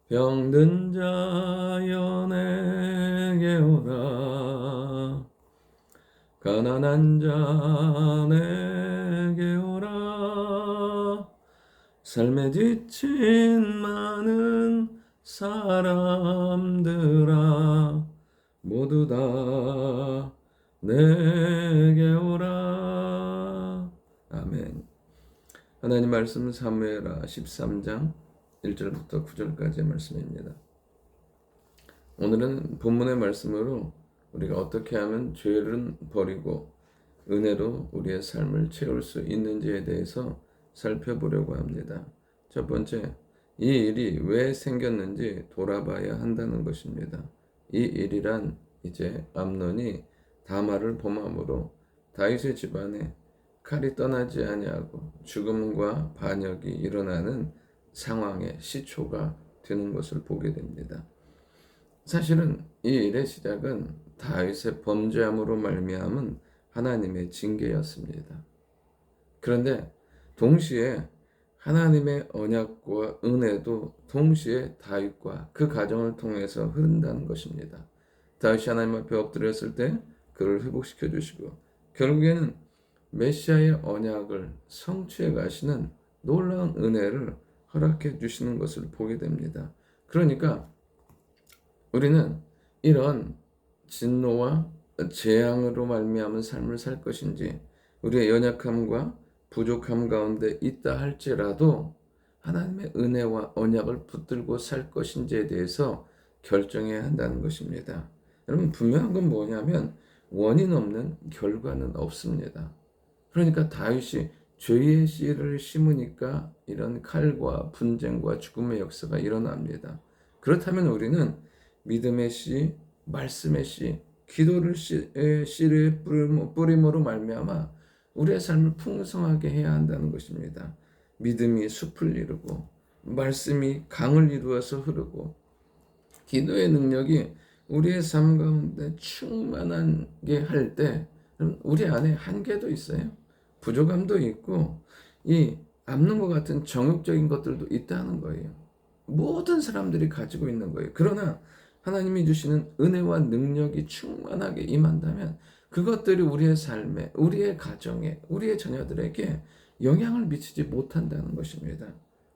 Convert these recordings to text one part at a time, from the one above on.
병든 자여 내게 오라. 가난한 자 내게 오라. 삶에 지친 많은 사람들아 모두 다 내게 오라. 아멘. 하나님 말씀 사무엘하 13장 1절부터 9절까지의 말씀입니다. 오늘은 본문의 말씀으로 우리가 어떻게 하면 죄를 버리고 은혜로 우리의 삶을 채울 수 있는지에 대해서 살펴보려고 합니다. 첫 번째, 이 일이 왜 생겼는지 돌아봐야 한다는 것입니다. 이 일이란 이제 암논이 다말을 범함으로 다윗의 집안에 칼이 떠나지 아니하고 죽음과 반역이 일어나는 상황의 시초가 되는 것을 보게 됩니다. 사실은 이 일의 시작은 다윗의 범죄함으로 말미암은 하나님의 징계였습니다. 그런데 동시에 하나님의 언약과 은혜도 동시에 다윗과 그 가정을 통해서 흐른다는 것입니다. 다윗이 하나님 앞에 엎드렸을 때 그를 회복시켜 주시고 결국에는 메시아의 언약을 성취해 가시는 놀라운 은혜를 허락해 주시는 것을 보게 됩니다. 그러니까 우리는 이런 진노와 재앙으로 말미암은 삶을 살 것인지 우리의 연약함과 부족함 가운데 있다 할지라도 하나님의 은혜와 언약을 붙들고 살 것인지에 대해서 결정해야 한다는 것입니다. 여러분, 분명한 건 뭐냐면 원인 없는 결과는 없습니다. 그러니까 다윗이 죄의 씨를 심으니까 이런 칼과 분쟁과 죽음의 역사가 일어납니다. 그렇다면 우리는 믿음의 씨, 말씀의 씨, 기도를 씨를 뿌림으로 말미암아 우리의 삶을 풍성하게 해야 한다는 것입니다. 믿음이 숲을 이루고 말씀이 강을 이루어서 흐르고 기도의 능력이 우리의 삶 가운데 충만하게 할 때 우리 안에 한계도 있어요. 부족함도 있고 이 암는 것 같은 정욕적인 것들도 있다는 거예요. 모든 사람들이 가지고 있는 거예요. 그러나 하나님이 주시는 은혜와 능력이 충만하게 임한다면 그것들이 우리의 삶에, 우리의 가정에, 우리의 자녀들에게 영향을 미치지 못한다는 것입니다.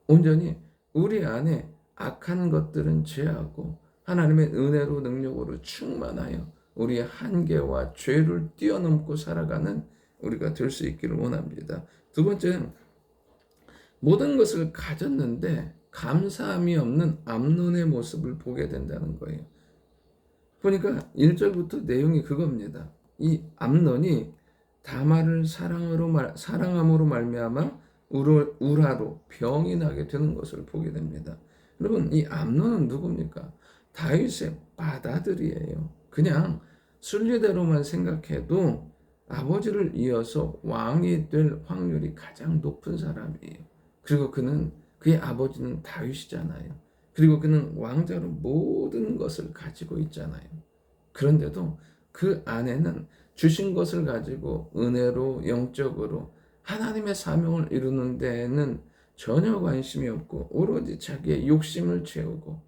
온전히 우리 안에 악한 것들은 제하고 하나님의 은혜로 능력으로 충만하여 우리의 한계와 죄를 뛰어넘고 살아가는 우리가 될 수 있기를 원합니다. 두 번째는 모든 것을 가졌는데 감사함이 없는 암논의 모습을 보게 된다는 거예요. 보니까 1절부터 내용이 그겁니다. 이 암논이 다말을 사랑함으로 말미암아 우라로 병이 나게 되는 것을 보게 됩니다. 여러분, 이 암논은 누굽니까? 다윗의 맏아들이에요. 그냥 순리대로만 생각해도 아버지를 이어서 왕이 될 확률이 가장 높은 사람이에요. 그리고 그의 아버지는 다윗이잖아요. 그리고 그는 왕자로 모든 것을 가지고 있잖아요. 그런데도 그 안에는 주신 것을 가지고 은혜로 영적으로 하나님의 사명을 이루는 데에는 전혀 관심이 없고 오로지 자기의 욕심을 채우고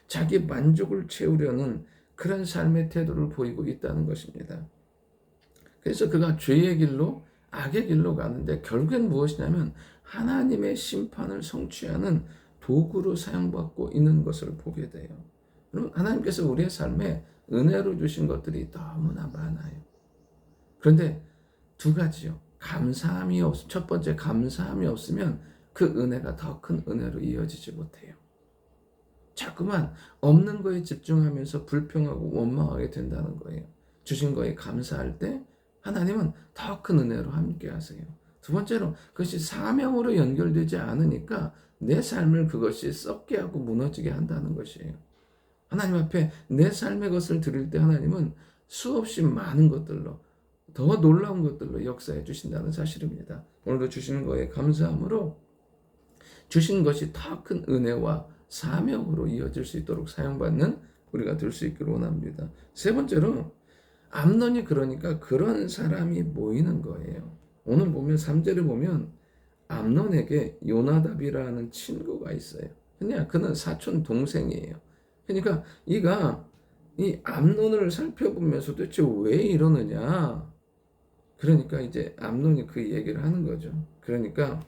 자기 만족을 채우려는 그런 삶의 태도를 보이고 있다는 것입니다. 그래서 그가 죄의 길로 악의 길로 가는데 결국엔 무엇이냐면 하나님의 심판을 성취하는 도구로 사용받고 있는 것을 보게 돼요. 여러분, 하나님께서 우리의 삶에 은혜로 주신 것들이 너무나 많아요. 그런데 두 가지요. 첫 번째, 감사함이 없으면 그 은혜가 더 큰 은혜로 이어지지 못해요. 자꾸만 없는 거에 집중하면서 불평하고 원망하게 된다는 거예요. 주신 거에 감사할 때 하나님은 더 큰 은혜로 함께 하세요. 두 번째로 그것이 사명으로 연결되지 않으니까 내 삶을 그것이 썩게 하고 무너지게 한다는 것이에요. 하나님 앞에 내 삶의 것을 드릴 때 하나님은 수없이 많은 것들로 더 놀라운 것들로 역사해 주신다는 사실입니다. 오늘도 주시는 거에 감사함으로 주신 것이 더 큰 은혜와 사명으로 이어질 수 있도록 사용받는 우리가 될 수 있기를 원합니다. 세 번째로 암논이 그러니까 그런 사람이 모이는 거예요. 오늘 보면 3절에 보면 암논에게 요나답이라는 친구가 있어요. 그냥 그는 사촌 동생이에요. 그러니까 이가 이 암논을 살펴보면서 도대체 왜 이러느냐. 그러니까 이제 암논이 그 얘기를 하는 거죠. 그러니까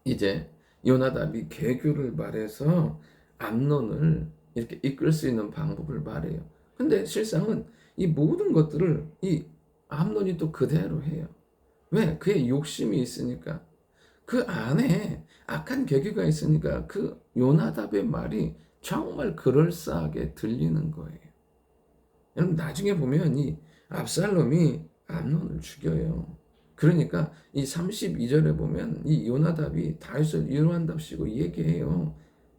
이제 요나답이 계교를 말해서 암논을 이렇게 이끌 수 있는 방법을 말해요. 근데 실상은 이 모든 것들을 이 암논이 또 그대로 해요. 왜? 그의 욕심이 있으니까. 그 안에 악한 계기가 있으니까 그 요나답의 말이 정말 그럴싸하게 들리는 거예요. 여러분 나중에 보면 이 압살롬이 암논을 죽여요. 그러니까 이 32절에 보면 이 요나답이 다윗을 위로한답시고 얘기해요.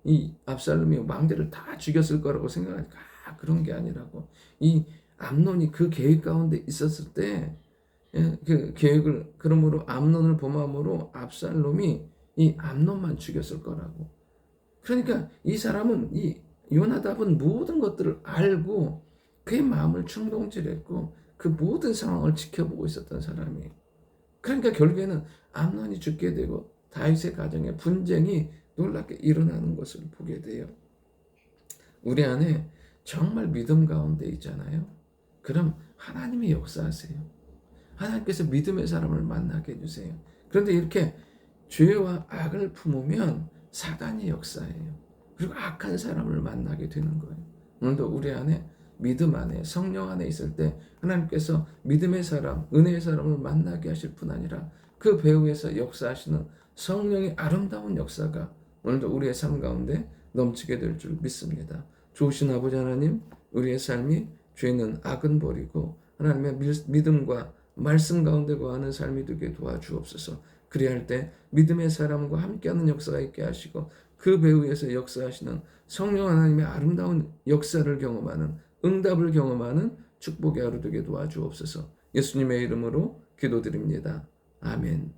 이 압살롬이 왕대를 다 죽였을 거라고 생각하니까 그런 게 아니라고. 이 암논이 그 계획 가운데 있었을 때 그 계획을 그러므로 암논을 범함으로 압살롬이 이 암논만 죽였을 거라고. 그러니까 이 사람은 이 요나답은 모든 것들을 알고 그의 마음을 충동질했고 그 모든 상황을 지켜보고 있었던 사람이에요. 그러니까 결국에는 암논이 죽게 되고 다윗의 가정에 분쟁이 놀랍게 일어나는 것을 보게 돼요. 우리 안에 정말 믿음 가운데 있잖아요. 그럼 하나님이 역사하세요. 하나님께서 믿음의 사람을 만나게 해주세요. 그런데 이렇게 죄와 악을 품으면 사단이 역사해요. 그리고 악한 사람을 만나게 되는 거예요. 오늘도 우리 안에 믿음 안에 성령 안에 있을 때 하나님께서 믿음의 사람, 은혜의 사람을 만나게 하실 뿐 아니라 그 배후에서 역사하시는 성령의 아름다운 역사가 오늘도 우리의 삶 가운데 넘치게 될 줄 믿습니다. 좋으신 아버지 하나님, 우리의 삶이 죄는 악은 버리고 하나님의 믿음과 말씀 가운데 거하는 삶이 되게 도와주옵소서. 그리할 때 믿음의 사람과 함께하는 역사가 있게 하시고 그 배후에서 역사하시는 성령 하나님의 아름다운 역사를 경험하는 응답을 경험하는 축복의 하루 되게 도와주옵소서. 예수님의 이름으로 기도드립니다. 아멘.